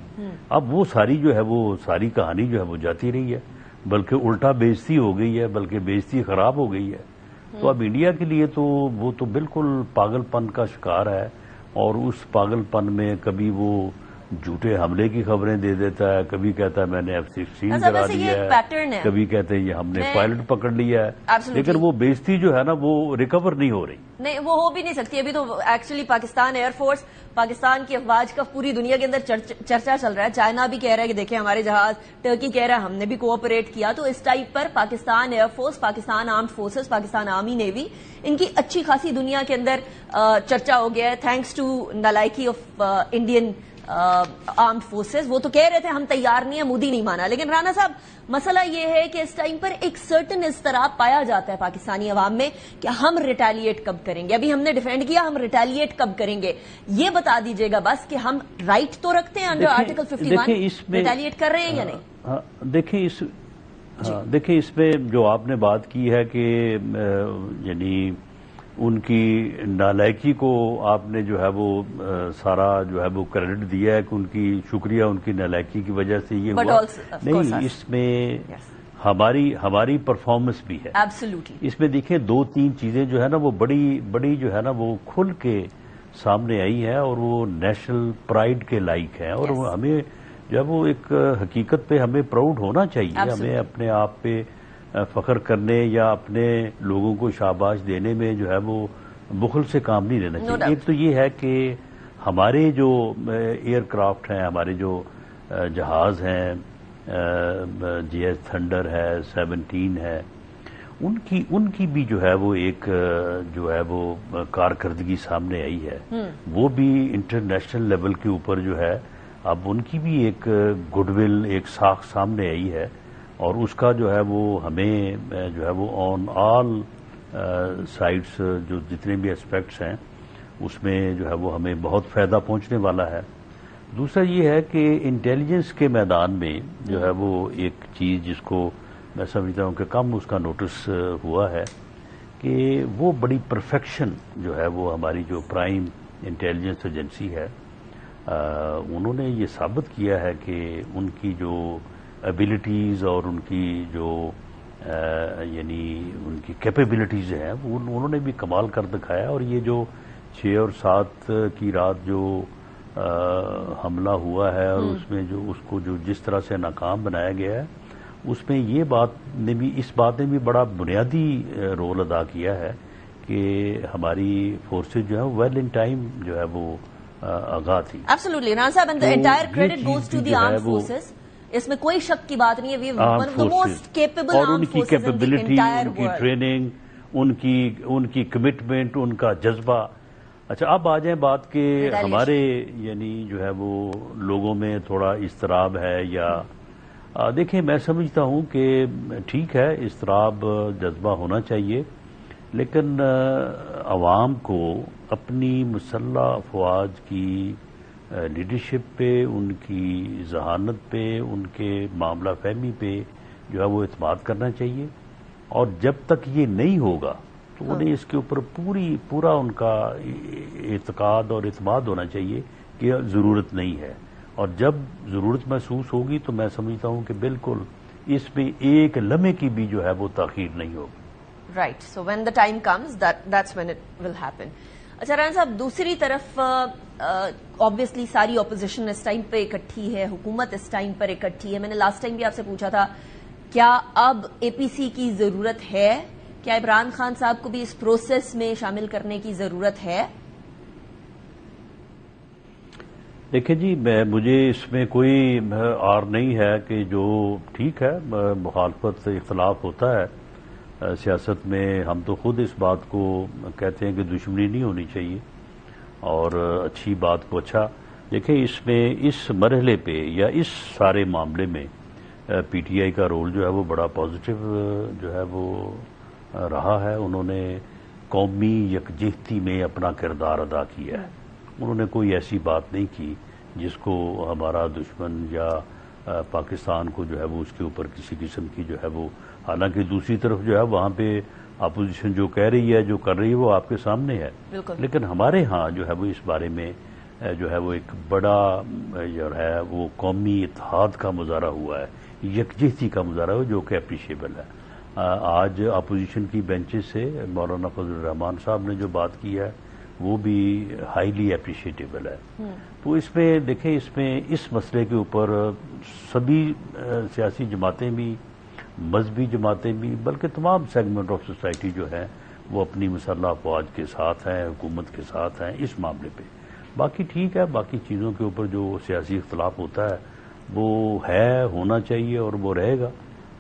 اب وہ ساری جو ہے وہ ساری کہانی جو ہے وہ جاتی رہی ہے، بلکہ الٹا بےعزتی ہو گئی ہے، بلکہ بےعزتی خراب ہو گئی ہے۔ تو اب انڈیا کے لیے تو وہ تو بالکل پاگل پن کا شکار ہے، اور اس پاگل پن میں کبھی وہ جھوٹے حملے کی خبریں دے دیتا ہے، کبھی کہتا ہے میں نے F-16 کرا دیا ہے، کبھی کہتے ہیں یہ ہم نے پائلٹ پکڑ لیا ہے، لیکن وہ بےعزتی جو ہے نا وہ ریکور نہیں ہو رہی۔ نہیں، وہ ہو بھی نہیں سکتی۔ ابھی تو actually Pakistan air force, Pakistan کی افواج کا پوری دنیا کے اندر چرچا چل رہا ہے۔ چائنا بھی کہہ رہا ہے کہ دیکھیں ہمارے جہاز، ٹرکی کہہ رہا ہے ہم نے بھی کوآپریٹ کیا۔ تو اس ٹائپ پر Pakistan air force, Pakistan armed forces, Pakistan army navy, ان کی اچھی خاصی دنیا کے اندر چرچا ہو گیا ہے، تھینکس ٹو نالائکی آف انڈین آرمڈ فورسز۔ وہ تو کہہ رہے تھے ہم تیار نہیں ہیں، مودی نہیں مانا۔ لیکن رانا صاحب مسئلہ یہ ہے کہ اس ٹائم پر ایک سرٹن اضطراب پایا جاتا ہے پاکستانی عوام میں کہ ہم ریٹیلیٹ کب کریں گے۔ ابھی ہم نے ڈیفینڈ کیا، ہم ریٹیلیٹ کب کریں گے؟ یہ بتا دیجئے گا بس کہ ہم رائٹ تو رکھتے ہیں انڈر آرٹیکل 51، ریٹیلیٹ کر رہے ہیں یا نہیں؟ دیکھیں اس میں جو آپ نے بات کی ہے کہ یعنی ان کی نالائکی کو آپ نے جو ہے وہ سارا جو ہے وہ کریڈٹ دیا ہے کہ ان کی شکریہ، ان کی نالائکی کی وجہ سے یہ ہوا، نہیں، اس میں ہماری پرفارمنس بھی ہے۔ اس میں دیکھیں دو تین چیزیں جو ہے نا وہ بڑی جو ہے نا وہ کھل کے سامنے آئی ہے، اور وہ نیشنل پرائیڈ کے لائق ہے، اور ہمیں جو ہے وہ ایک حقیقت پہ ہمیں پراؤڈ ہونا چاہیے، ہمیں اپنے آپ پہ فخر کرنے یا اپنے لوگوں کو شاباش دینے میں جو ہے وہ بخل سے کام نہیں لینا چاہیے۔ ایک تو یہ ہے کہ ہمارے جو ایئر کرافٹ ہیں، ہمارے جو جہاز ہیں، GS تھنڈر ہے، 17 ہے، ان کی بھی جو ہے وہ ایک جو ہے وہ کارکردگی سامنے آئی ہے، وہ بھی انٹرنیشنل لیول کے اوپر جو ہے اب ان کی بھی ایک گڈ ول، ایک ساکھ سامنے آئی ہے، اور اس کا جو ہے وہ ہمیں جو ہے وہ آن آل سائڈس جو جتنے بھی اسپیکٹس ہیں اس میں جو ہے وہ ہمیں بہت فائدہ پہنچنے والا ہے۔ دوسرا یہ ہے کہ انٹیلیجنس کے میدان میں جو ہے وہ ایک چیز جس کو میں سمجھتا ہوں کہ کم اس کا نوٹس ہوا ہے کہ وہ بڑی پرفیکشن جو ہے وہ ہماری جو پرائم انٹیلیجنس ایجنسی ہے، انہوں نے یہ ثابت کیا ہے کہ ان کی جو ایبلٹیز اور ان کی جو یعنی ان کی کیپیبلٹیز ہیں وہ انہوں نے بھی کمال کر دکھایا، اور یہ جو 6 اور 7 کی رات جو حملہ ہوا ہے اور اس میں جو اس کو جو جس طرح سے ناکام بنایا گیا ہے، اس میں اس بات نے بھی بڑا بنیادی رول ادا کیا ہے کہ ہماری فورسز جو ہے ویل ان ٹائم جو ہے وہ آگاہ تھی۔ ایبسولوٹلی رانا صاحب، and the entire credit goes to the armed forces, اس میں کوئی شک کی بات نہیں ہے، we one of the most capable armed forces in the entire world, ان کی ٹریننگ، ان کی کمٹمنٹ، ان کا جذبہ۔ اچھا اب آ جائیں بات کہ ہمارے یعنی جو ہے وہ لوگوں میں تھوڑا اضطراب ہے یا دیکھیں میں سمجھتا ہوں کہ ٹھیک ہے اضطراب جذبہ ہونا چاہیے، لیکن عوام کو اپنی مسلح افواج کی لیڈرشپ پہ، ان کی ذہانت پہ، ان کے معاملہ فہمی پہ جو ہے وہ اعتماد کرنا چاہیے، اور جب تک یہ نہیں ہوگا تو انہیں اس کے اوپر پورا ان کا اعتقاد اور اعتماد ہونا چاہیے کہ ضرورت نہیں ہے، اور جب ضرورت محسوس ہوگی تو میں سمجھتا ہوں کہ بالکل اس میں ایک لمحے کی بھی جو ہے وہ تاخیر نہیں ہوگی۔ Right, so when the time comes that's when it will happen. اچھا رانا صاحب، دوسری طرف آبویسلی ساری اپوزیشن اس ٹائم پہ اکٹھی ہے، حکومت اس ٹائم پر اکٹھی ہے۔ میں نے لاسٹ ٹائم بھی آپ سے پوچھا تھا کیا اب APC کی ضرورت ہے؟ کیا عمران خان صاحب کو بھی اس پروسیس میں شامل کرنے کی ضرورت ہے؟ دیکھیں جی، مجھے اس میں کوئی آر نہیں ہے کہ جو ٹھیک ہے مخالفت اختلاف ہوتا ہے سیاست میں، ہم تو خود اس بات کو کہتے ہیں کہ دشمنی نہیں ہونی چاہیے اور اچھی بات کو اچھا دیکھیں اس میں اس مرحلے پہ یا اس سارے معاملے میں پی ٹی آئی کا رول جو ہے وہ بڑا پازیٹو جو ہے وہ رہا ہے. انہوں نے قومی یکجہتی میں اپنا کردار ادا کیا ہے. انہوں نے کوئی ایسی بات نہیں کی جس کو ہمارا دشمن یا پاکستان کو جو ہے وہ اس کے اوپر کسی قسم کی جو ہے وہ, حالانکہ دوسری طرف جو ہے وہاں پہ اپوزیشن جو کہہ رہی ہے جو کر رہی ہے وہ آپ کے سامنے ہے, لیکن ہمارے ہاں جو ہے وہ اس بارے میں جو ہے وہ ایک بڑا جو ہے وہ قومی اتحاد کا مظاہرہ ہوا ہے, یکجہتی کا مظاہرہ ہوا جو کہ اپریشیبل ہے. آج اپوزیشن کی بینچز سے مولانا فضل الرحمان صاحب نے جو بات کی ہے وہ بھی ہائیلی اپریشیٹیبل ہے. تو اس میں دیکھیں اس میں اس مسئلے کے اوپر سبھی سیاسی جماعتیں بھی, مذہبی جماعتیں بھی, بلکہ تمام سیگمنٹ آف سوسائٹی جو ہے وہ اپنی مسلح افواج کے ساتھ ہیں, حکومت کے ساتھ ہیں اس معاملے پہ. باقی ٹھیک ہے, باقی چیزوں کے اوپر جو سیاسی اختلاف ہوتا ہے وہ ہے, ہونا چاہیے اور وہ رہے گا.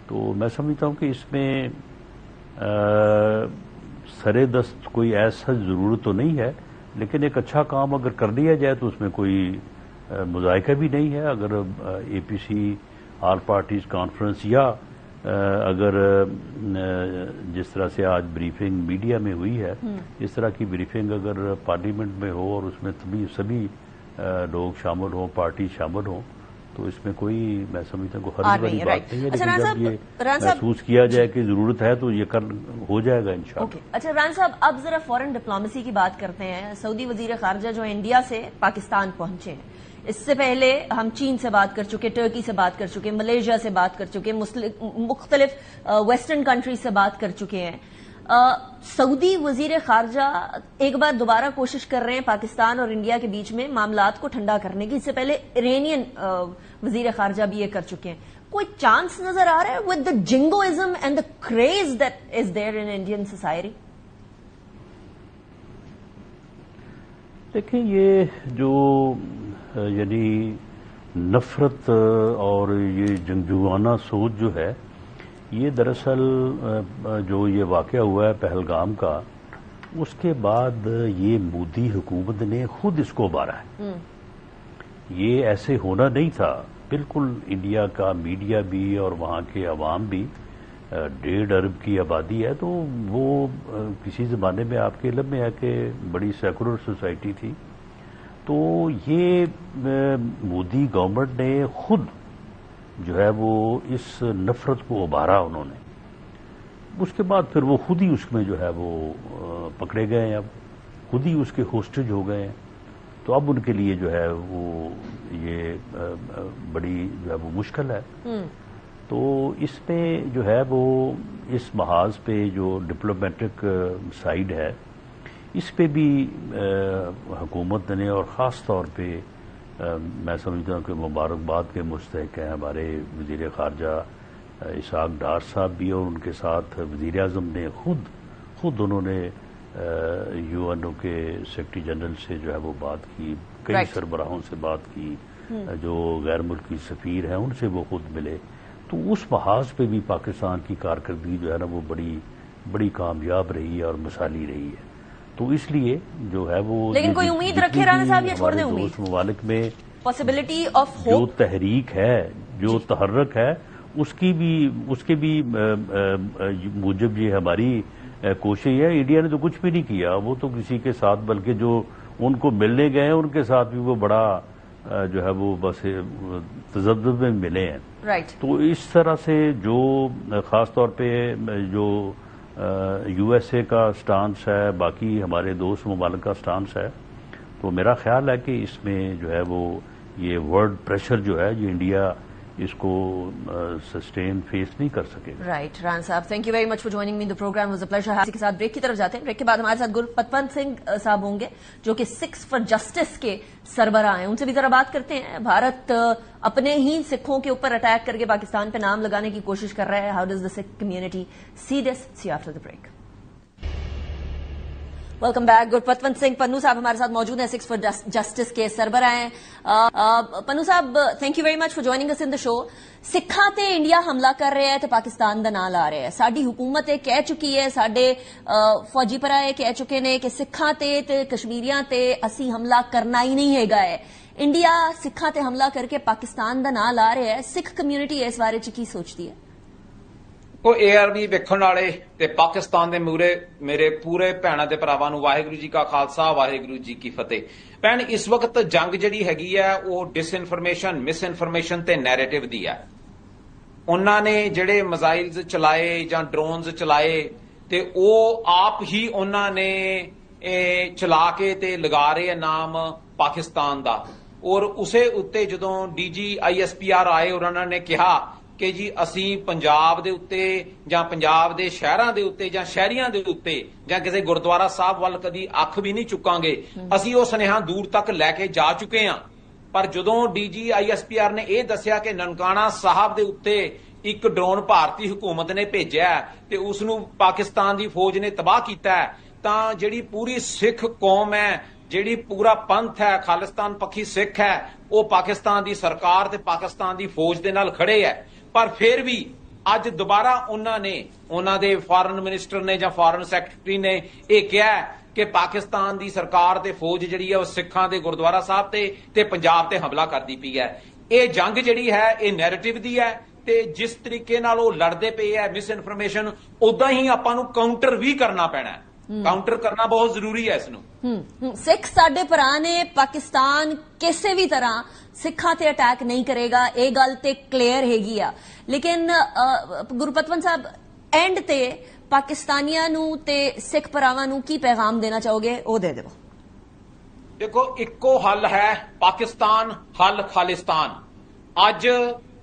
تو میں سمجھتا ہوں کہ اس میں سرے دست کوئی ایسا ضرورت تو نہیں ہے, لیکن ایک اچھا کام اگر کر لیا جائے تو اس میں کوئی مذائقہ بھی نہیں ہے. اگر اے پی سی آل پارٹیز کانفرنس یا اگر جس طرح سے آج بریفنگ میڈیا میں ہوئی ہے اس طرح کی بریفنگ اگر پارلیمنٹ میں ہو اور اس میں سبھی لوگ شامل ہوں, پارٹی شامل ہوں, تو اس میں کوئی میں سمجھتا ہوں کوئی حرج والی بات نہیں ہے. لیکن جب یہ محسوس کیا جائے کہ ضرورت ہے تو یہ ہو جائے گا انشاءاللہ. اچھا عمران صاحب, اب ذرا فورن ڈپلومیسی کی بات کرتے ہیں. سعودی وزیر خارجہ جو انڈیا سے پاکستان پہنچے ہیں, اس سے پہلے ہم چین سے بات کر چکے, ٹرکی سے بات کر چکے, ملیشیا سے بات کر چکے, مختلف ویسٹرن کنٹریز سے بات کر چکے ہیں. سعودی وزیر خارجہ ایک بار دوبارہ کوشش کر رہے ہیں پاکستان اور انڈیا کے بیچ میں معاملات کو ٹھنڈا کرنے کی. اس سے پہلے ایرانین وزیر خارجہ بھی یہ کر چکے ہیں. کوئی چانس نظر آ رہا ہے with the jingoism and the craze that is there in Indian society? دیکھیں یہ جو یعنی نفرت اور یہ جنگجوانہ سوچ جو ہے, یہ دراصل جو یہ واقعہ ہوا ہے پہلگام کا, اس کے بعد یہ مودی حکومت نے خود اس کو ابھارا ہے. یہ ایسے ہونا نہیں تھا. بالکل انڈیا کا میڈیا بھی اور وہاں کے عوام بھی 1.5 ارب کی آبادی ہے, تو وہ کسی زمانے میں آپ کے علم میں ہے کہ بڑی سیکولر سوسائٹی تھی. تو یہ مودی گورنمنٹ نے خود جو ہے وہ اس نفرت کو ابھارا انہوں نے. اس کے بعد پھر وہ خود ہی اس میں جو ہے وہ پکڑے گئے ہیں, اب خود ہی اس کے ہوسٹیج ہو گئے ہیں. تو اب ان کے لیے جو ہے وہ یہ بڑی جو ہے وہ مشکل ہے. تو اس میں جو ہے وہ اس محاذ پہ جو ڈپلومیٹک سائیڈ ہے اس پہ بھی حکومت نے, اور خاص طور پہ میں سمجھتا ہوں کہ مبارکباد کے مستحق ہیں ہمارے وزیر خارجہ اسحاق ڈار صاحب بھی, اور ان کے ساتھ وزیر اعظم نے خود انہوں نے یو این او کے سیکرٹری جنرل سے جو ہے وہ بات کی, کئی سربراہوں سے بات کی, جو غیر ملکی سفیر ہیں ان سے وہ خود ملے. تو اس محاذ پہ بھی پاکستان کی کارکردگی جو ہے نا وہ بڑی کامیاب رہی ہے اور مثالی رہی ہے. تو اس لیے جو ہے وہ, لیکن کوئی امید رکھے رانا صاحب, یہ چھوڑ دیں امید, دوست ممالک میں پاسبلٹی آف ہوپ, جو تحریک ہے, جو تحرک ہے, اس کے بھی موجب یہ ہماری کوشش ہے. انڈیا نے تو کچھ بھی نہیں کیا, وہ تو کسی کے ساتھ, بلکہ جو ان کو ملنے گئے ہیں ان کے ساتھ بھی وہ بڑا جو ہے وہ بس تذبذب میں ملے ہیں. تو اس طرح سے جو خاص طور پہ جو یو ایس اے کا سٹانس ہے, باقی ہمارے دوست ممالک کا سٹانس ہے, تو میرا خیال ہے کہ اس میں جو ہے وہ یہ ورلڈ پریشر جو ہے یہ انڈیا اس کو سسٹین فیس نہیں کر سکے. Right Rana sahab, thank you very much for joining me. The programme was a pleasure. اسی کے ساتھ بریک کی طرف جاتے ہیں. بریک کے بعد ہمارے ساتھ گرپتونت سنگھ صاحب ہوں گے جو کہ سکھ فار جسٹس کے سربراہ ہیں. ان سے بھی ذرا بات کرتے ہیں. بھارت اپنے ہی سکھوں کے اوپر اٹیک کر کے پاکستان پہ نام لگانے کی کوشش کر رہا ہے. How does the Sikh community see this? See after the break. Welcome back. Gurpatwant Singh Pannun sahab ہمارے ساتھ موجود ہیں, سکھ فار جسٹس کے سربراہ ہیں. پنو صاحب, thank you very much for joining us in the show. سکھاں تے انڈیا حملہ کر رہے ہیں تے پاکستان دا نام لا رہے ہیں. ساڈی حکومت کہہ چکی ہے, ساڈے فوجی پرائے کہہ چکے نے کہ سکھاں تے کشمیریاں تے اسی حملہ کرنا ہی نہیں ہے گا ہے. ਇੰਡੀਆ ਸਿੱਖਾਂ ਤੇ ਹਮਲਾ ਕਰਕੇ ਪਾਕਿਸਤਾਨ ਦਾ ਨਾਂ ਲਾ ਰਿਹਾ ਹੈ, ਸਿੱਖ ਕਮਿਊਨਿਟੀ ਇਸ ਬਾਰੇ ਚ ਕੀ ਸੋਚਦੀ ਹੈ? ਉਹ ARV ਵੇਖਣ ਵਾਲੇ ਤੇ ਪਾਕਿਸਤਾਨ ਦੇ ਮੂਰੇ ਮੇਰੇ ਪੂਰੇ ਭੈਣਾਂ ਤੇ ਭਰਾਵਾਂ ਨੂੰ ਵਾਹਿਗੁਰੂ ਜੀ ਕਾ ਖਾਲਸਾ ਵਾਹਿਗੁਰੂ ਜੀ ਕੀ ਫਤਿਹ। ਭੈਣ, ਇਸ ਵਕਤ ਜੰਗ ਜਿਹੜੀ ਹੈਗੀ ਹੈ ਉਹ ਡਿਸਇਨਫੋਰਮੇਸ਼ਨ, ਮਿਸਇਨਫੋਰਮੇਸ਼ਨ ਤੇ ਨੈਰੇਟਿਵ ਦੀ ਹੈ। ਉਹਨਾਂ ਨੇ ਜਿਹੜੇ ਮਿਜ਼ਾਈਲਸ ਚਲਾਏ ਜਾਂ ਡਰੋਨਸ ਚਲਾਏ ਤੇ ਉਹ ਆਪ ਹੀ ਉਹਨਾਂ ਨੇ ਚਲਾ ਕੇ ਤੇ ਲਗਾ ਰਹੇ ਨਾਮ ਪਾਕਿਸਤਾਨ ਦਾ। ਔਰ ਉਸੇ ਉੱਤੇ ਜਦੋਂ DG ISPR ਆਏ ਉਹਨਾਂ ਨੇ ਕਿਹਾ ਕਿ ਜੀ ਅਸੀਂ ਪੰਜਾਬ ਦੇ ਉੱਤੇ ਜਾਂ ਪੰਜਾਬ ਦੇ ਸ਼ਹਿਰਾਂ ਦੇ ਉੱਤੇ ਜਾਂ ਸ਼ਹਿਰੀਆਂ ਦੇ ਉੱਤੇ ਜਾਂ ਕਿਸੇ ਗੁਰਦੁਆਰਾ ਸਾਹਿਬ ਵੱਲ ਕਦੀ ਅੱਖ ਵੀ ਨਹੀਂ ਚੁੱਕਾਂਗੇ, ਅਸੀਂ ਉਹ ਸੁਨੇਹਾ ਦੂਰ ਤੱਕ ਲੈ ਕੇ ਜਾ ਚੁੱਕੇ ਹਾਂ। ਪਰ ਜਦੋਂ DG ISPR ਨੇ ਇਹ ਦੱਸਿਆ ਕਿ ਨਨਕਾਣਾ ਸਾਹਿਬ ਦੇ ਉੱਤੇ ਇੱਕ ਡਰੋਨ ਭਾਰਤੀ ਹਕੂਮਤ ਨੇ ਭੇਜਿਆ ਤੇ ਉਸ ਨੂੰ ਪਾਕਿਸਤਾਨ ਦੀ ਫੌਜ ਨੇ ਤਬਾਹ ਕੀਤਾ, ਤਾਂ ਜਿਹੜੀ ਪੂਰੀ ਸਿੱਖ ਕੌਮ ਹੈ, ਜਿਹੜੀ ਪੂਰਾ ਪੰਥ ਹੈ, ਖਾਲਿਸਤਾਨ ਪੱਖੀ ਸਿੱਖ ਹੈ, ਉਹ ਪਾਕਿਸਤਾਨ ਦੀ ਸਰਕਾਰ ਤੇ ਪਾਕਿਸਤਾਨ ਦੀ ਫੌਜ ਦੇ ਨਾਲ ਖੜੇ ਹੈ। ਪਰ ਫਿਰ ਵੀ ਅੱਜ ਦੁਬਾਰਾ ਉਹਨਾਂ ਦੇ ਫਾਰਨ ਮਿਨਿਸਟਰ ਨੇ ਜਾਂ ਫਾਰਨ ਸੈਕਟਰੀ ਨੇ ਇਹ ਕਿਹਾ ਕਿ ਪਾਕਿਸਤਾਨ ਦੀ ਸਰਕਾਰ ਤੇ ਫੌਜ ਜਿਹੜੀ ਹੈ ਉਹ ਸਿੱਖਾਂ ਦੇ ਗੁਰਦੁਆਰਾ ਸਾਹਿਬ ਤੇ ਪੰਜਾਬ ਤੇ ਹਮਲਾ ਕਰਦੀ ਪਈ ਹੈ। ਇਹ ਜੰਗ ਜਿਹੜੀ ਹੈ ਇਹ ਨੈਰੇਟਿਵ ਦੀ ਹੈ ਤੇ ਜਿਸ ਤਰੀਕੇ ਨਾਲ ਉਹ ਲੜਦੇ ਪਏ ਹੈ ਮਿਸ ਇਨਫੋਰਮੇਸ਼ਨ, ਉਦਾਂ ਹੀ ਆਪਾਂ ਨੂੰ ਕਾਊਂਟਰ ਵੀ ਕਰਨਾ ਪੈਣਾ। ਕਾਊਂਟਰ ਕਰਨਾ ਬਹੁਤ ਜ਼ਰੂਰੀ ਹੈ ਇਸ ਨੂੰ। ਸਿੱਖ ਸਾਡੇ ਭਰਾ ਨੇ, ਪਾਕਿਸਤਾਨ ਕਿਸੇ ਵੀ ਤਰ੍ਹਾਂ ਸਿੱਖਾਂ ਤੇ ਅਟੈਕ ਨਹੀਂ ਕਰੇਗਾ, ਇਹ ਗੱਲ ਤੇ ਕਲੀਅਰ ਹੈਗੀ ਆ। ਲੇਕਿਨ ਗੁਰਪਤਵੰਤ ਸਾਹਿਬ, ਐਂਡ ਤੇ ਪਾਕਿਸਤਾਨੀਆਂ ਨੂੰ ਤੇ ਸਿੱਖ ਭਰਾਵਾਂ ਨੂੰ ਕੀ ਪੈਗਾਮ ਦੇਣਾ ਚਾਹੋਗੇ, ਉਹ ਦੇ ਦਿਓ। ਦੇਖੋ, ਇੱਕੋ ਹੱਲ ਹੈ, ਪਾਕਿਸਤਾਨ ਹੱਲ ਖਾਲਿਸਤਾਨ। ਅੱਜ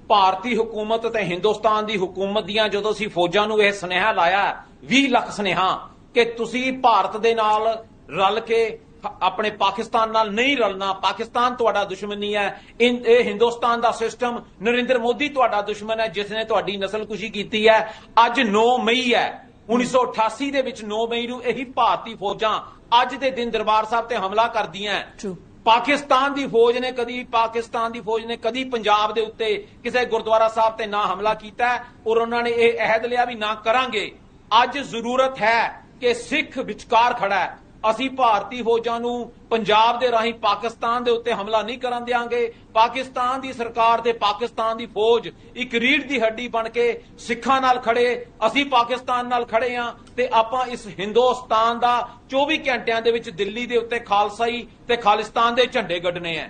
ਭਾਰਤੀ ਹੁਕੂਮਤ ਤੇ ਹਿੰਦੁਸਤਾਨ ਦੀ ਹੁਕੂਮਤ ਦੀਆਂ ਜਦੋਂ ਅਸੀਂ ਫੌਜਾਂ ਨੂੰ ਇਹ ਸੁਨੇਹਾ ਲਾਇਆ 20 ਲੱਖ ਸੁਨੇਹਾ ਕਿ ਤੁਸੀਂ ਭਾਰਤ ਦੇ ਨਾਲ ਰਲ ਕੇ ਆਪਣੇ ਪਾਕਿਸਤਾਨ ਨਾਲ ਨਹੀਂ ਰਲਣਾ, ਪਾਕਿਸਤਾਨ ਤੁਹਾਡਾ ਦੁਸ਼ਮਣ ਨਹੀਂ ਹੈ, ਇਹ ਹਿੰਦੁਸਤਾਨ ਦਾ ਸਿਸਟਮ, ਨਰਿੰਦਰ ਮੋਦੀ ਤੁਹਾਡਾ ਦੁਸ਼ਮਣ ਹੈ ਜਿਸ ਨੇ ਤੁਹਾਡੀ ਨਸਲਕੁਸ਼ੀ ਕੀਤੀ ਹੈ। ਅੱਜ 9 ਮਈ ਹੈ, 1988 ਦੇ ਵਿੱਚ 9 ਮਈ ਨੂੰ ਇਹੀ ਭਾਰਤੀ ਫੌਜਾਂ ਅੱਜ ਦੇ ਦਿਨ ਦਰਬਾਰ ਸਾਹਿਬ ਤੇ ਹਮਲਾ ਕਰਦੀਆਂ। ਪਾਕਿਸਤਾਨ ਦੀ ਫੌਜ ਨੇ ਕਦੀ ਪੰਜਾਬ ਦੇ ਉੱਤੇ ਕਿਸੇ ਗੁਰਦੁਆਰਾ ਸਾਹਿਬ ਤੇ ਨਾ ਹਮਲਾ ਕੀਤਾ ਔਰ ਉਹਨਾਂ ਨੇ ਇਹ ਅਹਿਦ ਲਿਆ ਵੀ ਨਾ ਕਰਾਂਗੇ। ਅੱਜ ਜ਼ਰੂਰਤ ਹੈ ਕਿ ਸਿੱਖ ਵਿਚਕਾਰ ਖੜਾ ਹੈ। ਅਸੀਂ ਭਾਰਤੀ ਫੌਜਾਂ ਨੂੰ ਪੰਜਾਬ ਦੇ ਰਾਹੀਂ ਪਾਕਿਸਤਾਨ ਦੇ ਉੱਤੇ ਹਮਲਾ ਨਹੀਂ ਕਰਨ ਦਿਆਂਗੇ। ਪਾਕਿਸਤਾਨ ਦੀ ਸਰਕਾਰ ਤੇ ਪਾਕਿਸਤਾਨ ਦੀ ਫੌਜ ਇੱਕ ਰੀੜ੍ਹ ਦੀ ਹੱਡੀ ਬਣ ਕੇ ਸਿੱਖਾਂ ਨਾਲ ਖੜੇ, ਅਸੀਂ ਪਾਕਿਸਤਾਨ ਨਾਲ ਖੜੇ ਹਾਂ ਤੇ ਆਪਾਂ ਇਸ ਹਿੰਦੁਸਤਾਨ ਦਾ 24 ਘੰਟਿਆਂ ਦੇ ਵਿੱਚ ਦਿੱਲੀ ਦੇ ਉੱਤੇ ਖਾਲਸਾਈ ਤੇ ਖਾਲਿਸਤਾਨ ਦੇ ਝੰਡੇ ਗੱਡਣੇ ਹੈ।